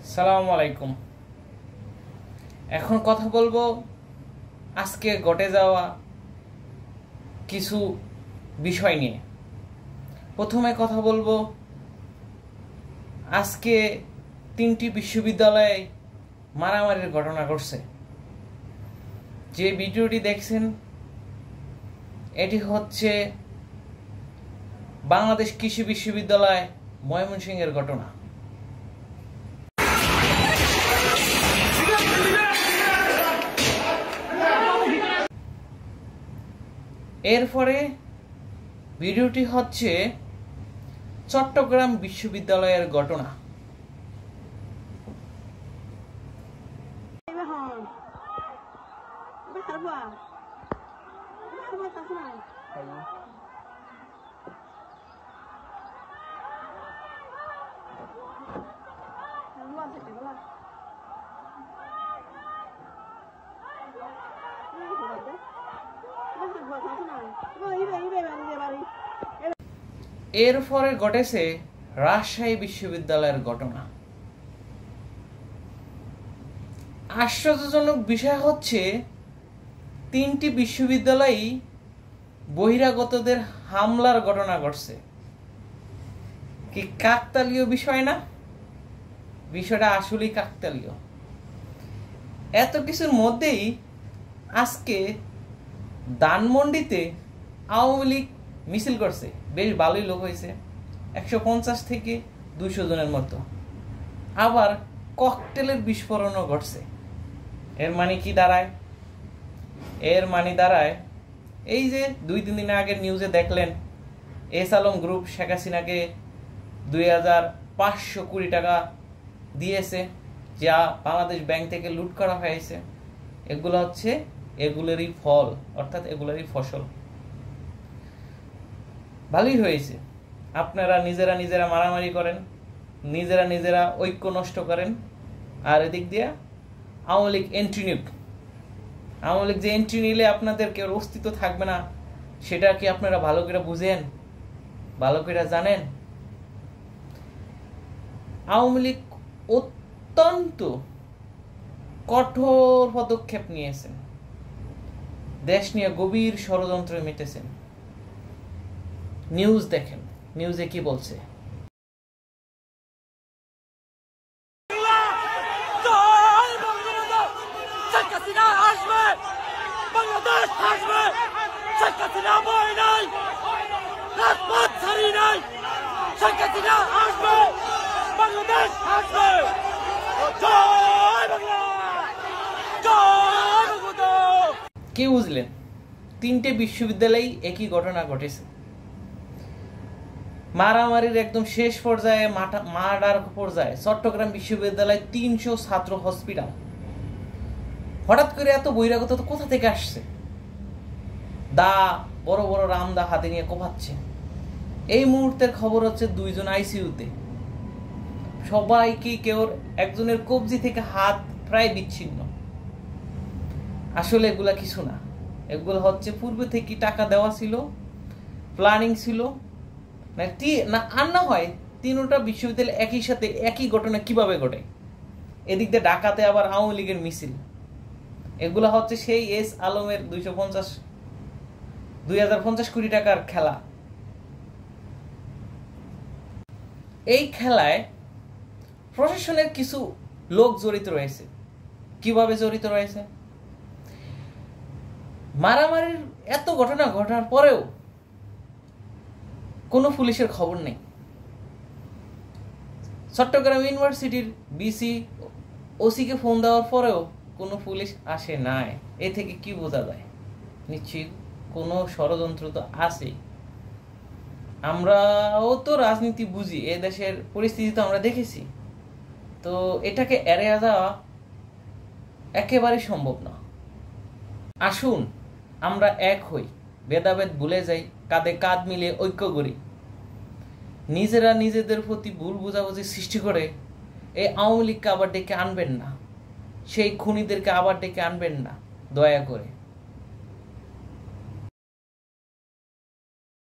আসসালামু আলাইকুম। এখন কথা বলবো আজকে ঘটে যাওয়া কিছু বিষয় নিয়ে। প্রথমে কথা বলবো আজকে 3টি বিশ্ববিদ্যালয়ে মারামারির ঘটনা ঘটছে। যে ভিডিওটি দেখছেন এটি হচ্ছে বাংলাদেশ কৃষি বিশ্ববিদ্যালয় ময়মনসিংহের ঘটনা। এরপরে ভিডিওটি হচ্ছে চট্টগ্রাম বিশ্ববিদ্যালয়ের ঘটনা। এরপরে ঘটেছে রাজশাহী বিশ্ববিদ্যালয়ের ঘটনা। আশ্চর্যজনক বিষয় হচ্ছে 3টি বিশ্ববিদ্যালয়ই বহিরাগতদের হামলার ঘটনা ঘটছে। কি কাকতালীয় বিষয় না? বিষয়টা আসলেই কাকতালীয়। এত কিছুর মধ্যেই আজকে ধানমন্ডিতে আওয়ামী লীগ মিছিল করছে। বেশ ভালোই লোক হয়েছে, 150 থেকে 200 জনের মতো। আবার ককটেলের বিস্ফোরণও ঘটছে। এর মানে কি দাঁড়ায়? এর মানে দাঁড়ায় এই যে 2-3 দিন আগের নিউজে দেখলেন এস আলম গ্রুপ শেখ হাসিনাকে 2500 কোটি টাকা দিয়েছে, যা বাংলাদেশ ব্যাংক থেকে লুট করা হয়েছে। এগুলো হচ্ছে এগুলোরই ফল, অর্থাৎ এগুলোরই ফসল। ভালোই হয়েছে। আপনারা নিজেরা মারামারি করেন, নিজেরা ঐক্য নষ্ট করেন, আর এদিক দিয়ে আওয়ামী লীগ এন্ট্রি নিক। আওয়ামী লীগ যে এন্ট্রি নিলে আপনাদের কেউ অস্তিত্ব থাকবে না, সেটা কি আপনারা ভালো করে বুঝেন, ভালো করে জানেন? আওয়ামী লীগ অত্যন্ত কঠোর পদক্ষেপ নিয়েছেন, দেশ নিয়ে গভীর ষড়যন্ত্রে মেতেছেন। নিউজ দেখেন, নিউজে কি বলছে। কি বুঝলেন? 3টে বিশ্ববিদ্যালয়ে একই ঘটনা ঘটেছে। মারামারির একদম শেষ পর্যায়ে, মার্ডার পর্যায়ে চট্টগ্রাম বিশ্ববিদ্যালয় 300 ছাত্র হসপিটাল। হঠাৎ করে এত বহিরাগত তো কোথা থেকে আসছে? বড় বড় রামদা হাতে নিয়ে কোপাচ্ছে। এই মুহূর্তের খবর হচ্ছে 2 জন আইসিইউতে। সবাইকে কেউ একজনের কবজি থেকে হাত প্রায় বিচ্ছিন্ন। আসলে এগুলা কিছু না, এগুলো হচ্ছে পূর্বে থেকে টাকা দেওয়া ছিল, প্ল্যানিং ছিল না। আর না হয় 3টা বিশ্ববিদ্যালয় একই সাথে একই ঘটনা কিভাবে ঘটে? এদিক দিয়ে ঢাকাতে আবার আওয়ামী লীগের মিছিল। এগুলা হচ্ছে সেই এস আলমের 2050 কোটি টাকার খেলা। এই খেলায় প্রশাসনের কিছু লোক জড়িত রয়েছে। কিভাবে জড়িত রয়েছে? মারামারির এত ঘটনা ঘটার পরেও কোনো পুলিশের খবর নেই। চট্টগ্রাম ইউনিভার্সিটির বিসি ওসিকে ফোন দেওয়ার পরেও কোনো পুলিশ আসে নাই। এ থেকে কি বোঝা যায়? নিশ্চয়ই কোনো ষড়যন্ত্র তো আছেই। আমরাও তো রাজনীতি বুঝি, এ দেশের পরিস্থিতি তো আমরা দেখেছি। তো এটাকে এড়িয়ে যাওয়া একেবারেই সম্ভব না। আসুন আমরা এক হই, ভেদাভেদ ভুলে যাই, কাঁধে কাঁধ মিলিয়ে ঐক্য করি। নিজেরা নিজেদের প্রতি ভুল বোঝাবুঝি সৃষ্টি করে এই আওয়ামী লীগকে আবার ডেকে আনবেন না, সেই খুনিদেরকে আবার ডেকে আনবেন না দয়া করে।